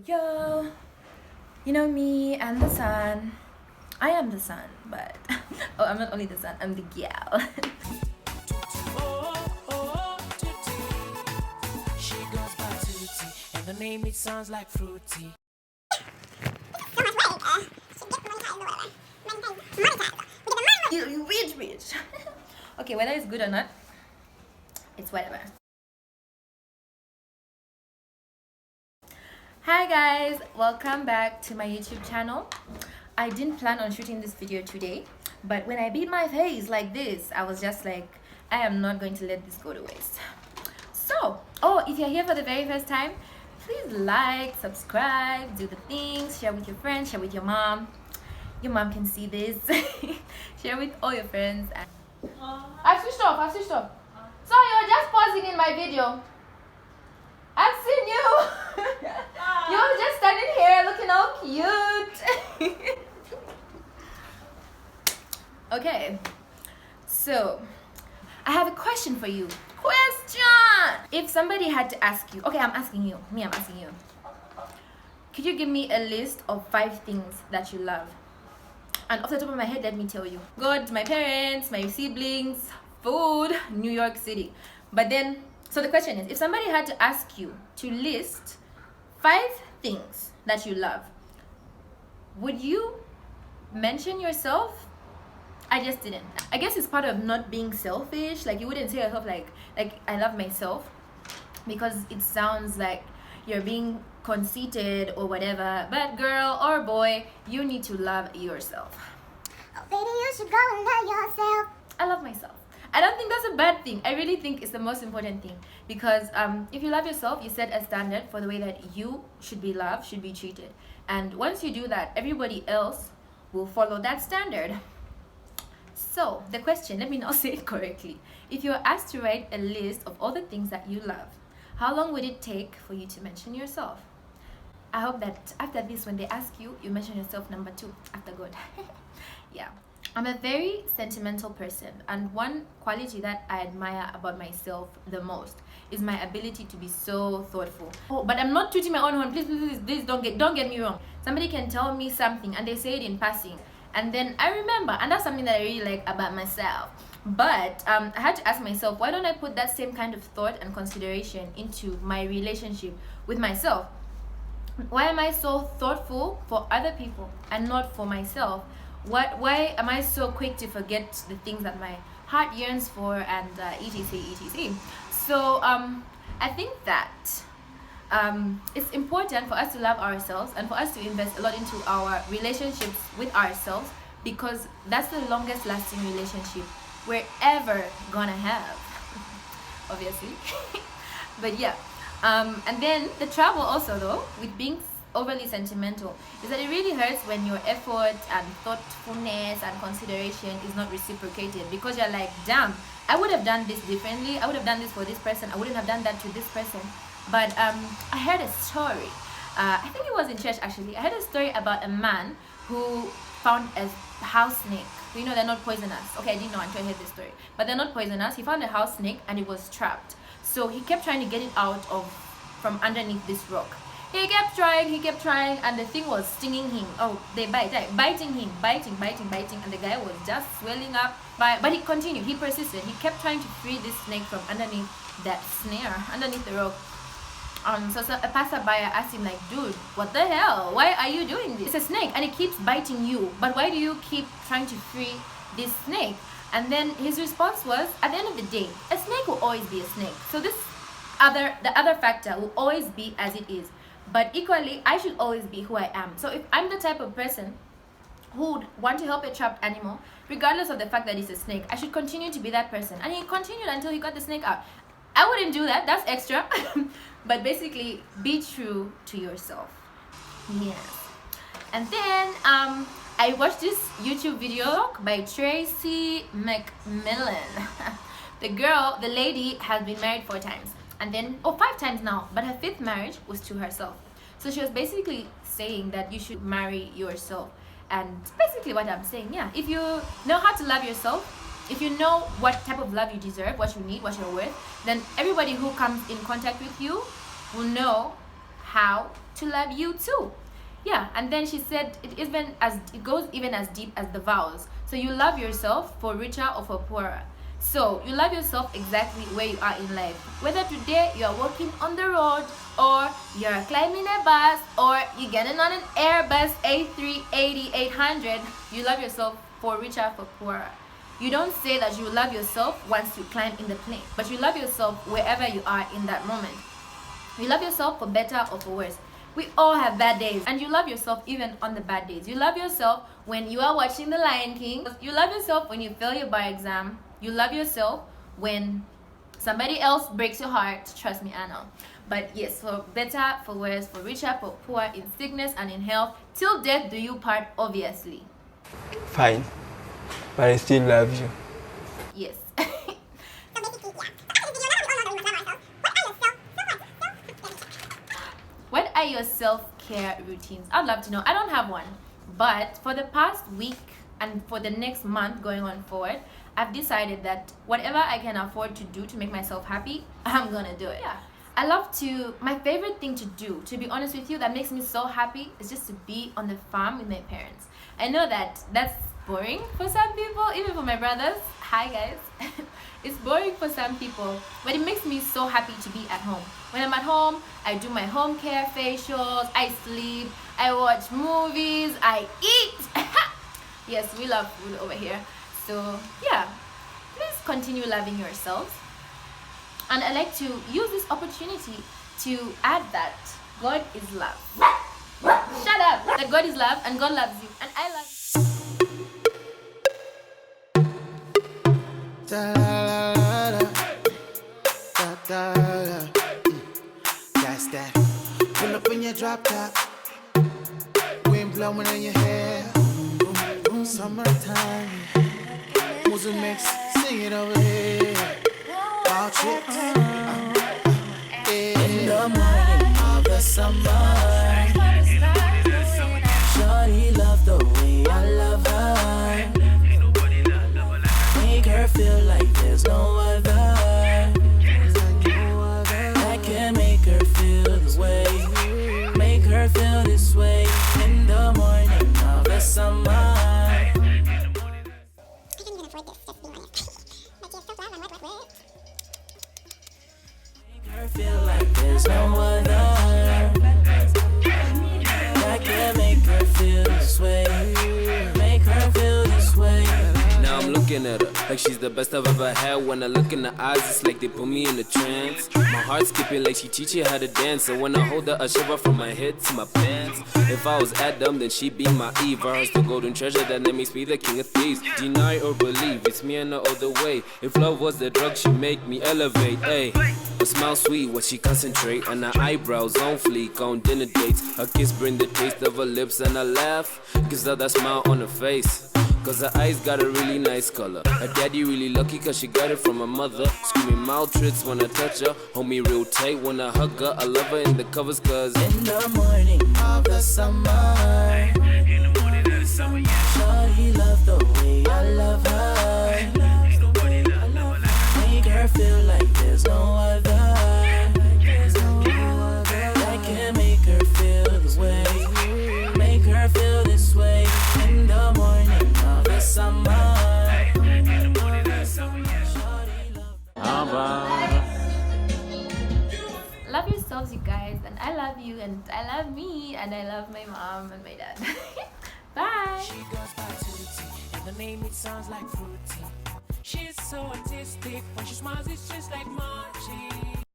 Yo, you know me and the sun. I am the sun, but oh, I'm not only the sun, I'm the gal. She goes by Tutti, and the name it sounds like fruity. You rich. Okay, whether it's good or not, it's whatever. Hi guys, welcome back to my YouTube channel. I didn't plan on shooting this video today, but when I beat my face like this, I was just like, I am not going to let this go to waste. So, if you're here for the very first time, please like, subscribe, do the things, share with your friends, share with your mom. Your mom can see this. Share with all your friends. I switched off. So you're just pausing in my video. I've seen you. You were just standing here looking all cute. Okay. So, I have a question for you. Question! If somebody had to ask you, okay, I'm asking you. Could you give me a list of 5 things that you love? And off the top of my head, let me tell you. God, my parents, my siblings, food, New York City. But then, so the question is, if somebody had to ask you to list 5 things that you love, would you mention yourself? I just didn't. I guess it's part of not being selfish. Like, you wouldn't say yourself like I love myself, because it sounds like you're being conceited or whatever. But girl or boy, you need to love yourself. Oh, baby, you should go and love yourself. I love myself. I don't think that's a bad thing. I really think it's the most important thing, because if you love yourself, you set a standard for the way that you should be loved, should be treated. And once you do that, everybody else will follow that standard. So the question, let me now say it correctly. If you're asked to write a list of all the things that you love, how long would it take for you to mention yourself? I hope that after this, when they ask you, you mention yourself number 2 after God. Yeah. I'm a very sentimental person, and one quality that I admire about myself the most is my ability to be so thoughtful. Oh, but I'm not tooting my own horn. Please don't get me wrong. Somebody can tell me something and they say it in passing, and then I remember, and that's something that I really like about myself. But I had to ask myself, why don't I put that same kind of thought and consideration into my relationship with myself? Why am I so thoughtful for other people and not for myself? Why am I so quick to forget the things that my heart yearns for, and etc. So I think that it's important for us to love ourselves and for us to invest a lot into our relationships with ourselves, because that's the longest lasting relationship we're ever gonna have. Obviously. But yeah, and then the trouble also, though, with being overly sentimental, is that it really hurts when your effort and thoughtfulness and consideration is not reciprocated, because you're like, damn, I would have done this differently, I would have done this for this person, I wouldn't have done that to this person. But I heard a story, I think it was in church actually. I heard a story about a man who found a house snake. You know, they're not poisonous. Okay, I didn't know until I heard this story, but they're not poisonous. He found a house snake and it was trapped, so he kept trying to get it out from underneath this rock. He kept trying, and the thing was stinging him. Oh, they biting him, biting, and the guy was just swelling up. But he continued, he persisted, he kept trying to free this snake from underneath that snare, underneath the rock. So a passerby asked him, like, dude, what the hell? Why are you doing this? It's a snake and it keeps biting you, but why do you keep trying to free this snake? And then his response was, at the end of the day, a snake will always be a snake. So the other factor will always be as it is. But equally, I should always be who I am. So if I'm the type of person who would want to help a trapped animal, regardless of the fact that it's a snake, I should continue to be that person. And he continued until he got the snake out. I wouldn't do that. That's extra. But basically, be true to yourself. Yes. And then I watched this YouTube video by Tracy McMillan. The lady has been married 4 times. And then, 5 times now, but her 5th marriage was to herself. So she was basically saying that you should marry yourself. And basically what I'm saying, yeah, if you know how to love yourself, if you know what type of love you deserve, what you need, what you're worth, then everybody who comes in contact with you will know how to love you too. Yeah, and then she said it goes even as deep as the vows. So you love yourself for richer or for poorer. So you love yourself exactly where you are in life. Whether today you are walking on the road, or you're climbing a bus, or you're getting on an Airbus A380 800, you love yourself for richer, for poorer. You don't say that you love yourself once you climb in the plane, but you love yourself wherever you are in that moment. You love yourself for better or for worse. We all have bad days, and you love yourself even on the bad days. You love yourself when you are watching The Lion King. You love yourself when you fail your bar exam. You love yourself when somebody else breaks your heart. Trust me, I know. But yes, for better, for worse, for richer, for poor, in sickness and in health, till death do you part, obviously. Fine, but I still love you. Yes. What are your self-care routines? I'd love to know. I don't have one, but for the past week and for the next month going on forward, I've decided that whatever I can afford to do to make myself happy, I'm gonna do it. Yeah. I love to, my favorite thing to do, to be honest with you, that makes me so happy, is just to be on the farm with my parents. I know that that's boring for some people, even for my brothers. Hi guys. It's boring for some people, but it makes me so happy to be at home. When I'm at home, I do my home care facials, I sleep, I watch movies, I eat. Yes, we love food over here. So yeah, please continue loving yourselves. And I like to use this opportunity to add that God is love. Shut up! That God is love and God loves you and I love you. Da da da da da da. That's that. Pull up in your drop top, wind blowing in your hair. Summertime, music mix, sing it over here. All chicks, in the morning of the summer. Shorty love the way I love her. Make her feel like there's no other. I can make her feel this way. Make her feel this way in the morning of the summer. I couldn't even afford this, just being honest. But you're so glad I'm what? Make her feel like there's no other. I can make her feel this way. Make her feel this way. Now I'm looking at her like she's the best I've ever had. When I look in her eyes, it's like they put me in a trance. My heart skipping like she teach you how to dance. So when I hold her, I shiver from my head to my pants. If I was Adam, then she'd be my Eve. Her's the golden treasure that makes me the king of thieves. Deny or believe, it's me and no other way. If love was the drug, she'd make me elevate. Ayy, her smile sweet, what she concentrate. And her eyebrows on fleek on dinner dates. Her kiss bring the taste of her lips, and her laugh gives her that smile on her face. Cause her eyes got a really nice color. Her daddy really lucky cause she got it from her mother. Screaming mouth tricks when I touch her. Hold me real tight when I hug her. I love her in the covers cause in the morning of the summer. Shorty love the way I love her. Make her feel like there's no other. I can make her feel this way. Make her feel this way in the morning of the summer. Love yourselves, you guys, and I love you, and I love me, and I love my mom and my dad. Bye. She goes by Tutti, and the name it sounds like fruity. She's so artistic, when she smiles it's just like Margie.